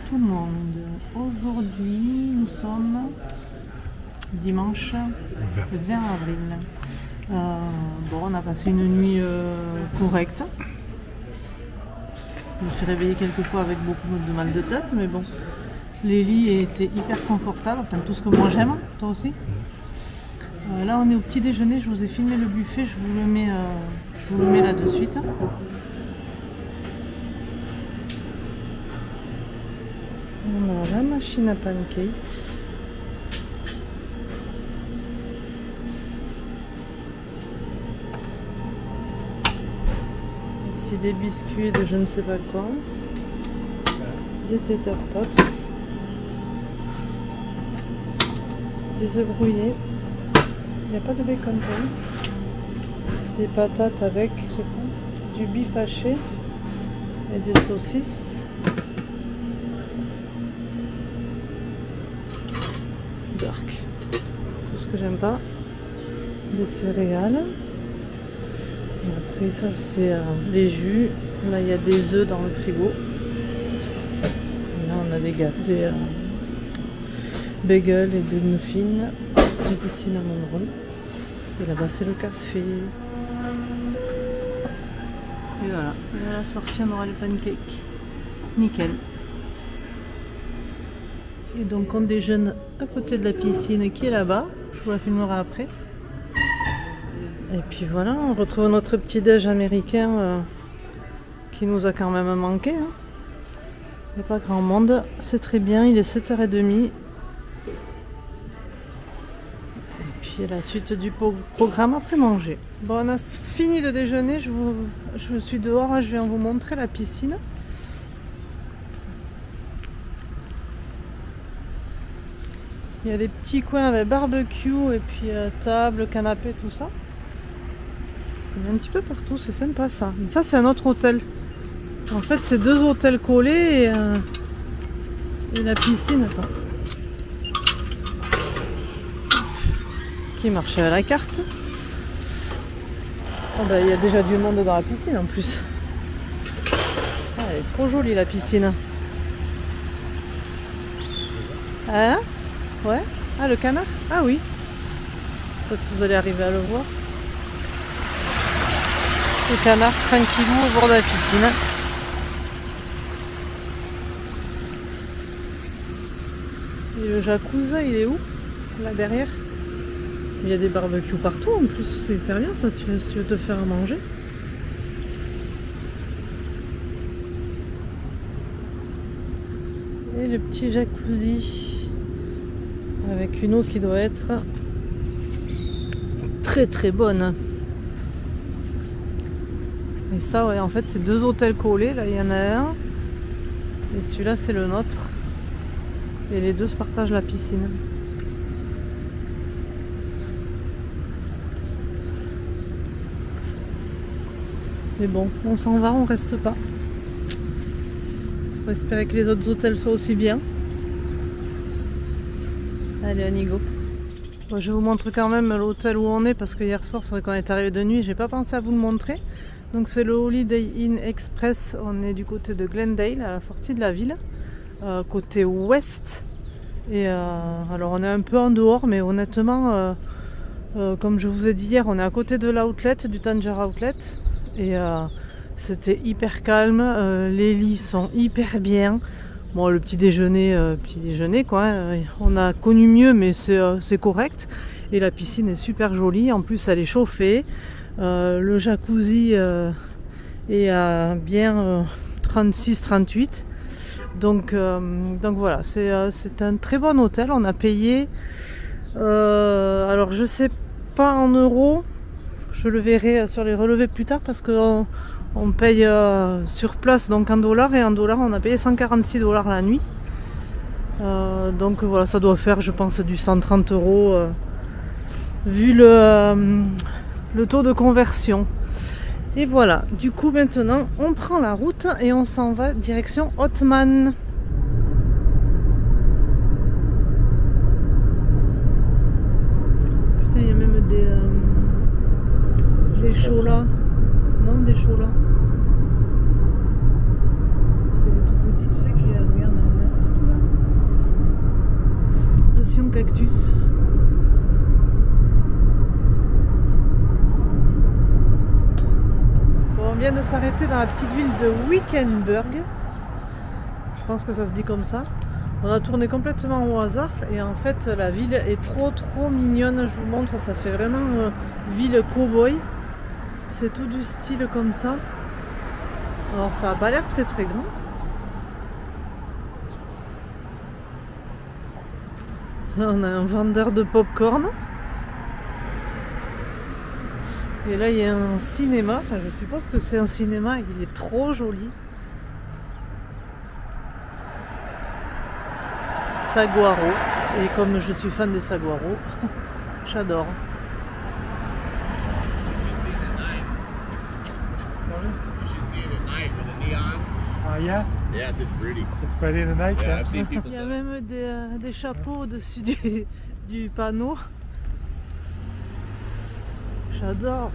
tout le monde. Aujourd'hui, nous sommes dimanche 20 avril. Bon, on a passé une nuit correcte. Je me suis réveillée quelques fois avec beaucoup de mal de tête, mais bon. Les lits étaient hyper confortables, enfin tout ce que moi j'aime, toi aussi. Là on est au petit déjeuner, je vous ai filmé le buffet, je vous le mets là de suite. On a la machine à pancakes. Ici des biscuits de je ne sais pas quoi. Des tater tots. Des œufs brouillés. Il n'y a pas de bacon. Des patates avec, c'est quoi? Du bif haché et des saucisses. Dark. Tout ce que j'aime pas. Des céréales. Et après ça c'est les jus. Là il y a des œufs dans le frigo. Et là on a des bagels et des muffins. Et des cinnamon rolls. Et là-bas c'est le café. Et voilà. Et à la sortie on aura les pancakes. Nickel. Et donc on déjeune à côté de la piscine qui est là-bas. Je vous la filmerai après. Et puis voilà, on retrouve notre petit déj américain qui nous a quand même manqué. Hein. Il n'y a pas grand monde. C'est très bien, il est 7h30. Et la suite du programme après manger. Bon, on a fini de déjeuner, je suis dehors, là, je viens vous montrer la piscine. Il y a des petits coins avec barbecue et puis table, canapé, tout ça. Il y a un petit peu partout, c'est sympa ça. Mais ça c'est un autre hôtel. En fait c'est deux hôtels collés et la piscine, attends. Qui marche à la carte. Oh bah, il y a déjà du monde dans la piscine en plus. Ah, elle est trop jolie la piscine. Hein? Ouais? Ah, le canard? Ah oui. Je sais pas si vous allez arriver à le voir. Le canard tranquillou au bord de la piscine. Et le jacuzzi, il est où? Là derrière? Il y a des barbecues partout en plus, c'est hyper bien ça, si tu veux te faire à manger. Et le petit jacuzzi avec une eau qui doit être très très bonne. Et ça ouais, en fait c'est deux hôtels collés, là il y en a un et celui-là c'est le nôtre. Et les deux se partagent la piscine. Mais bon, on s'en va, on reste pas. On va espérer que les autres hôtels soient aussi bien. Allez, on y go. Bon, je vous montre quand même l'hôtel où on est parce que hier soir, c'est vrai qu'on est arrivé de nuit. J'ai pas pensé à vous le montrer. Donc c'est le Holiday Inn Express. On est du côté de Glendale, à la sortie de la ville, côté ouest. Et alors on est un peu en dehors, mais honnêtement, comme je vous ai dit hier, on est à côté de l'outlet, du Tanger Outlet. Et c'était hyper calme, les lits sont hyper bien. Bon, le petit déjeuner quoi, hein, on a connu mieux mais c'est correct. Et la piscine est super jolie, en plus elle est chauffée. Le jacuzzi est à bien 36-38. Donc voilà, c'est un très bon hôtel, on a payé, alors je sais pas en euros. Je le verrai sur les relevés plus tard parce qu'on paye sur place donc en dollars et en dollars on a payé 146 $ la nuit. Donc voilà, ça doit faire je pense du 130 € vu le taux de conversion. Et voilà, du coup maintenant on prend la route et on s'en va direction Ottman. Putain, il y a même des cholas. Non, des cholas. C'est tout petit, tu sais qu'il y a, regarde, cactus. Bon, on vient de s'arrêter dans la petite ville de Wickenburg. Je pense que ça se dit comme ça. On a tourné complètement au hasard et en fait la ville est trop mignonne. Je vous montre, ça fait vraiment ville cow-boy. C'est tout du style comme ça. Alors ça n'a pas l'air très grand. Là on a un vendeur de pop-corn. Et là il y a un cinéma. Enfin je suppose que c'est un cinéma. Il est trop joli. Saguaro. Et comme je suis fan des saguaros, j'adore. Yeah? Yes, it's pretty. It's pretty in the night, Yeah, yeah? I've seen people Il y a say même des chapeaux au-dessus du panneau. J'adore.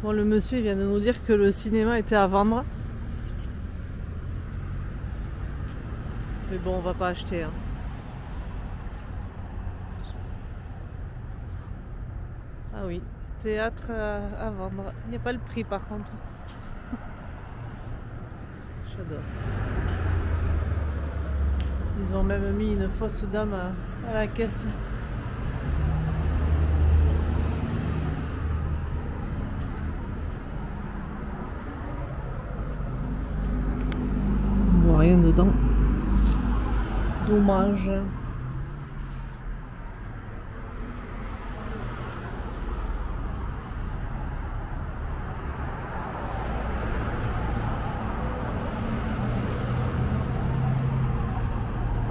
Bon, le monsieur il vient de nous dire que le cinéma était à vendre. Mais bon, on va pas acheter. Hein. Ah oui, théâtre à vendre. Il n'y a pas le prix par contre. J'adore. Ils ont même mis une fausse dame à la caisse. On voit rien dedans. Dommage.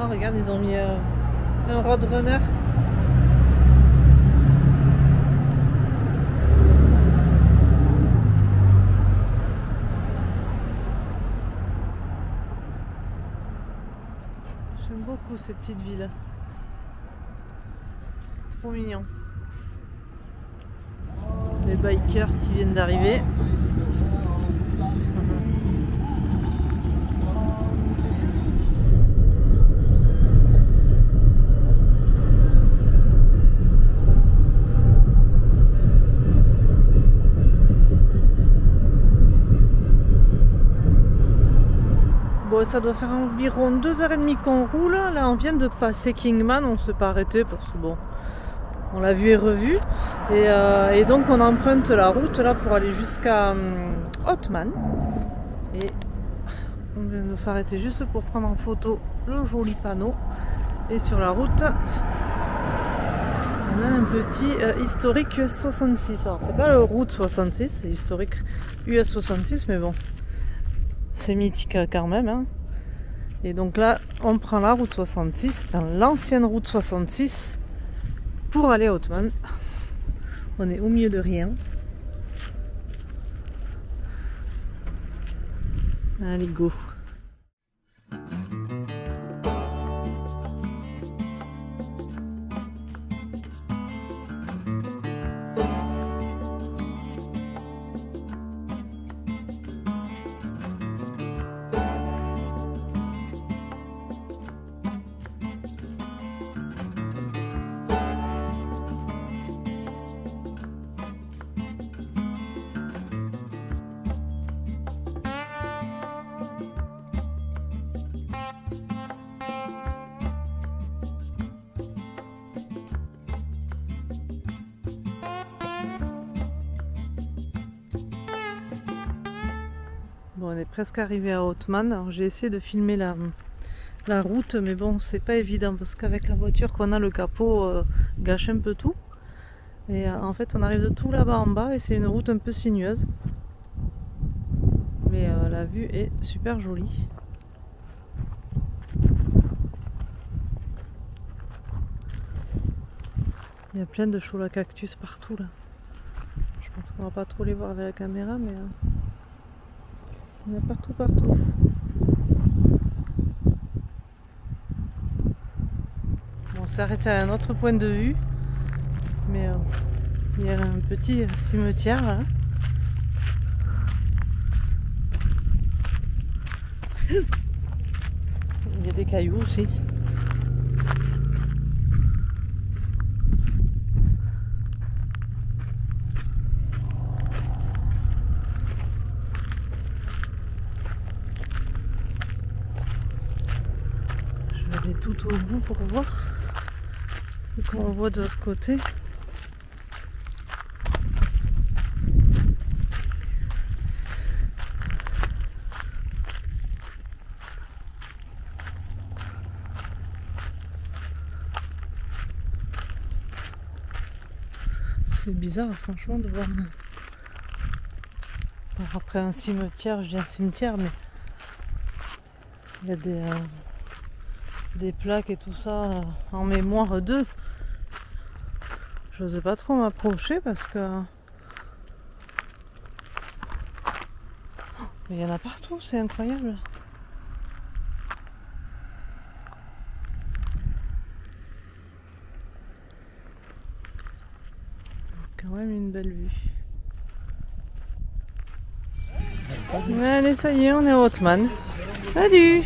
Oh regarde, ils ont mis un Roadrunner. J'aime beaucoup ces petites villes. C'est trop mignon. Les bikers qui viennent d'arriver. Bon, ça doit faire environ 2h30 qu'on roule. Là, on vient de passer Kingman. On ne s'est pas arrêté parce que bon, on l'a vu et revu. Et donc, on emprunte la route là pour aller jusqu'à Ottman. Et on vient de s'arrêter juste pour prendre en photo le joli panneau. Et sur la route, on a un petit historique US 66. Alors, c'est pas le route 66, c'est historique US 66, mais bon. C'est mythique quand même. Hein. Et donc là, on prend la route 66, l'ancienne route 66, pour aller à Ottman. On est au milieu de rien. Allez, go. Bon, on est presque arrivé à Ottman. Alors j'ai essayé de filmer la route, mais bon, c'est pas évident parce qu'avec la voiture qu'on a, le capot gâche un peu tout. Et en fait, on arrive de tout là-bas en bas et c'est une route un peu sinueuse. Mais la vue est super jolie. Il y a plein de choux à cactus partout là. Je pense qu'on va pas trop les voir avec la caméra, mais il y en a partout. Bon, on s'est arrêté à un autre point de vue, mais il y a un petit cimetière là. y a des cailloux aussi. Je vais aller tout au bout pour voir ce qu'on voit de l'autre côté. C'est bizarre franchement de voir. Alors après un cimetière, je dis un cimetière, mais il y a des plaques et tout ça en mémoire d'eux. J'ose pas trop m'approcher parce que mais il y en a partout, c'est incroyable. Quand même une belle vue. Allez, ça y est, on est au Hotman. Salut!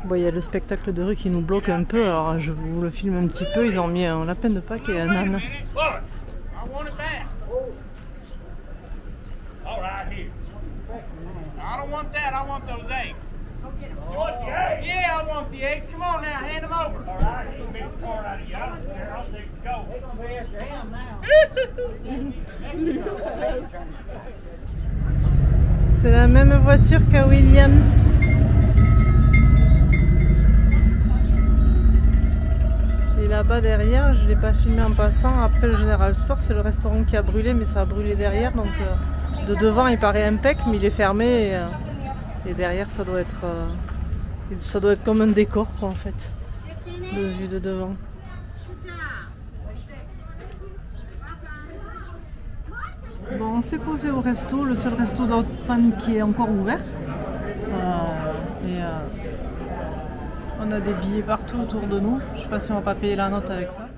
Bon, il y a le spectacle de rue qui nous bloque un peu, alors je vous le filme un petit peu. Ils ont mis un lapin de Pâques et un âne. I don't want that. I want those eggs. You want the eggs? Yeah, I want the eggs. Come on now, hand them over. All right, you can make the car out of you. I don't care. I'll take the goat. They're gonna be after him now. C'est la même voiture qu'à Williams. Et là-bas derrière, je ne l'ai pas filmé en passant. Après le General Store, c'est le restaurant qui a brûlé, mais ça a brûlé derrière. Donc de devant, il paraît impec, mais il est fermé. Et derrière, ça doit être comme un décor, quoi, en fait, de vue de devant. Bon, on s'est posé au resto, le seul resto d'Hotman qui est encore ouvert. On a des billets partout autour de nous. Je sais pas si on va pas payer la note avec ça.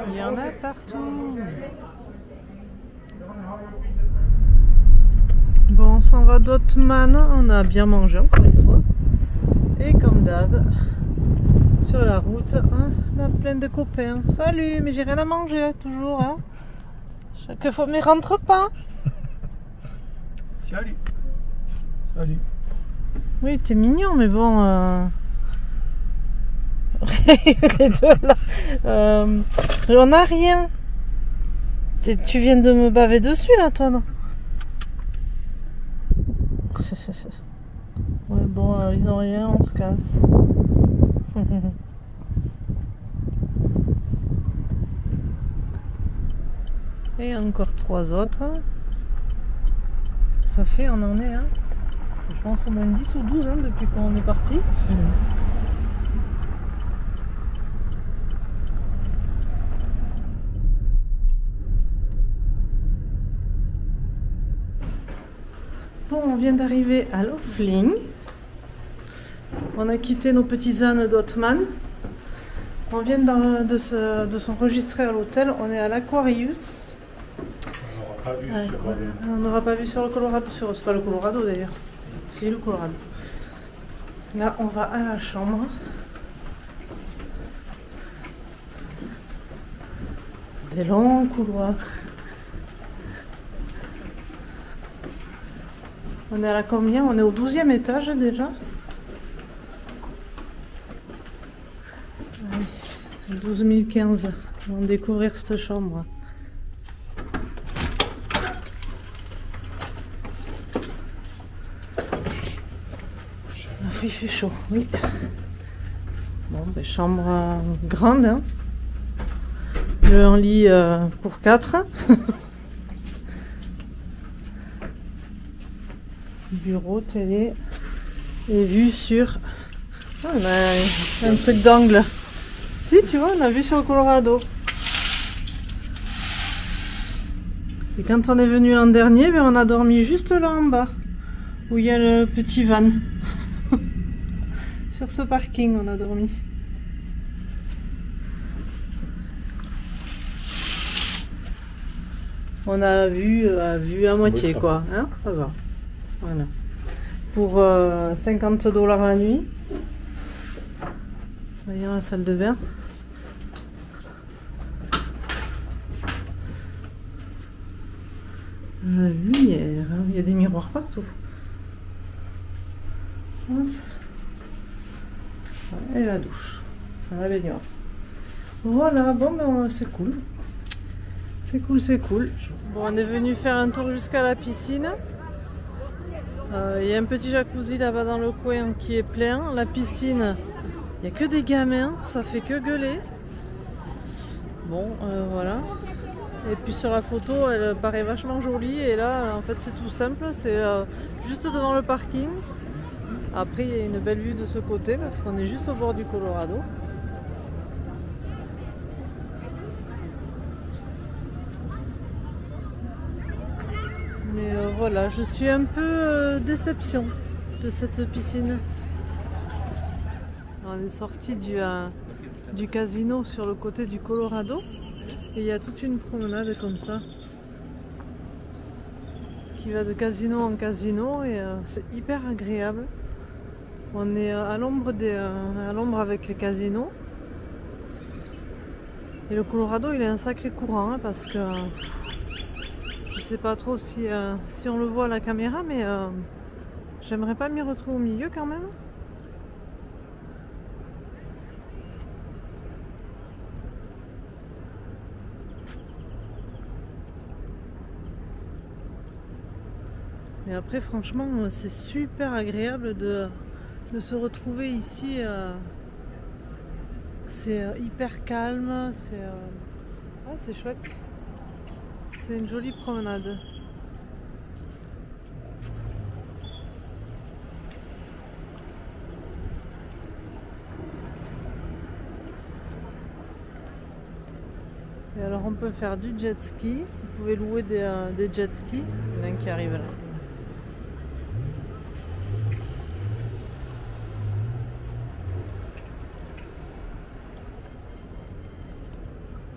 Il y en a partout. Bon, on s'en va d'Hotman. On a bien mangé encore une fois. Et comme d'hab, sur la route, hein, on a plein de copains. Salut, mais j'ai rien à manger toujours. Hein. Chaque fois, mais rentre pas. Salut. Salut. Oui, t'es mignon, mais bon. Les deux là. On a rien. Tu viens de me baver dessus là, toi, non? Ouais, bon, ils ont rien, on se casse. Et encore 3 autres. Ça fait, on en est, hein, je pense au moins 10 ou 12 hein, depuis qu'on est parti. Bon, on vient d'arriver à Laufling. On a quitté nos petits ânes d'Hotman. On vient de s'enregistrer à l'hôtel. On est à l'Aquarius. On n'aura pas vu sur le Colorado. C'est pas le Colorado d'ailleurs. C'est le Colorado. Là, on va à la chambre. Des longs couloirs. On est à la combien? On est au 12e étage déjà. Allez, 12 015. On va découvrir cette chambre. Il fait chaud, oui. Bon, ben, chambre grande. Hein. Un lit pour 4. Bureau, télé. Et vue sur... Oh, on a un truc d'angle. Si, tu vois, on a vu sur le Colorado. Et quand on est venu l'an dernier, ben, on a dormi juste là en bas. Où il y a le petit van. Sur ce parking, on a dormi. On a vu à moitié, Oui, quoi. Hein, ça va. Voilà. Pour 50 $ la nuit. Voyons la salle de bain. La lumière, hein. Il y a des miroirs partout. Hop. Et la douche. Enfin, la baignoire. Voilà, bon ben c'est cool. C'est cool, c'est cool. Bon, on est venu faire un tour jusqu'à la piscine. Il y a un petit jacuzzi là-bas dans le coin qui est plein. La piscine, il n'y a que des gamins, ça fait que gueuler. Bon, voilà. Et puis sur la photo, elle paraît vachement jolie. Et là, en fait, c'est tout simple. C'est juste devant le parking. Après, il y a une belle vue de ce côté parce qu'on est juste au bord du Colorado. Mais voilà, je suis un peu déception de cette piscine. On est sorti du casino sur le côté du Colorado et il y a toute une promenade comme ça qui va de casino en casino et c'est hyper agréable. On est à l'ombre avec les casinos. Et le Colorado, il est un sacré courant hein, parce que je sais pas trop si on le voit à la caméra, mais j'aimerais pas m'y retrouver au milieu quand même. Mais après, franchement, c'est super agréable de se retrouver ici. C'est hyper calme, c'est chouette. C'est une jolie promenade. Et alors on peut faire du jet ski. Vous pouvez louer des jet skis. Il y en a un qui arrive là.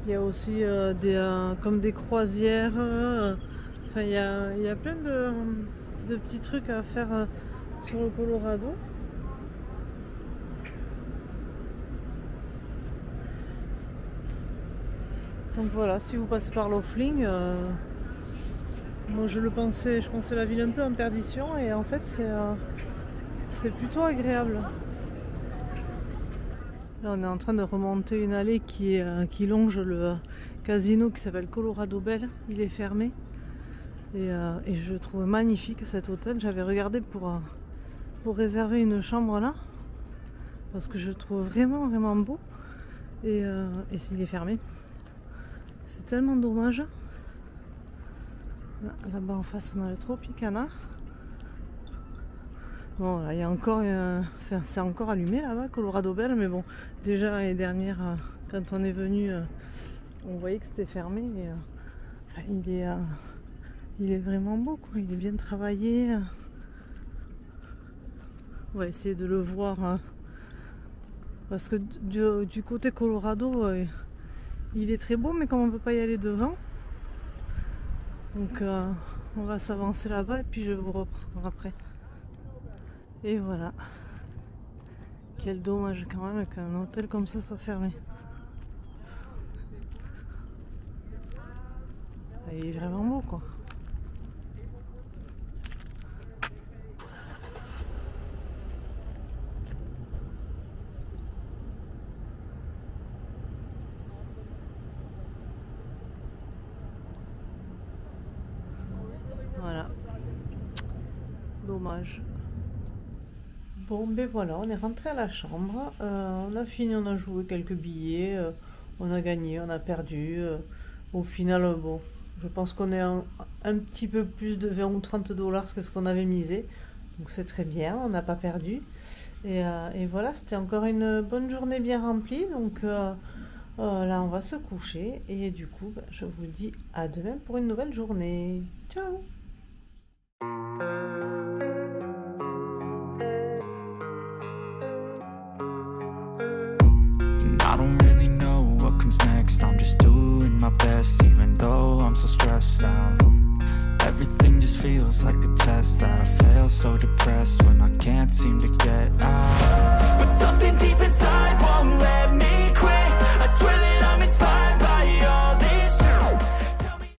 Il y a aussi comme des croisières. Enfin, il y a plein de petits trucs à faire sur le Colorado. Donc voilà, si vous passez par Laughlin, moi je pensais la ville un peu en perdition et en fait c'est plutôt agréable. Là on est en train de remonter une allée qui longe le casino qui s'appelle Colorado Bell. Il est fermé et je trouve magnifique cet hôtel. J'avais regardé pour réserver une chambre là parce que je trouve vraiment vraiment beau et il est fermé. C'est tellement dommage. Là-bas en face on a le Tropicana. Bon, là, il y a encore, enfin, c'est encore allumé là-bas, Colorado Bell, mais bon, déjà l'année dernière, quand on est venu, on voyait que c'était fermé. Et, enfin, il est vraiment beau, quoi. Il est bien travaillé. On va essayer de le voir, hein, parce que du côté Colorado, il est très beau, mais comme on ne peut pas y aller devant, donc on va s'avancer là-bas et puis je vous reprends après. Et voilà. Quel dommage quand même qu'un hôtel comme ça soit fermé. Il est vraiment beau quoi. Voilà. Dommage. Bon ben voilà, on est rentré à la chambre, on a fini, on a joué quelques billets, on a gagné, on a perdu. Au final, bon, je pense qu'on est un petit peu plus de 20 ou 30 $ que ce qu'on avait misé. Donc c'est très bien, on n'a pas perdu. Et voilà, c'était encore une bonne journée bien remplie. Donc là, on va se coucher. Et du coup, ben, je vous dis à demain pour une nouvelle journée. Ciao! next. I'm just doing my best, even though I'm so stressed out. Everything just feels like a test that I fail, so depressed when I can't seem to get out.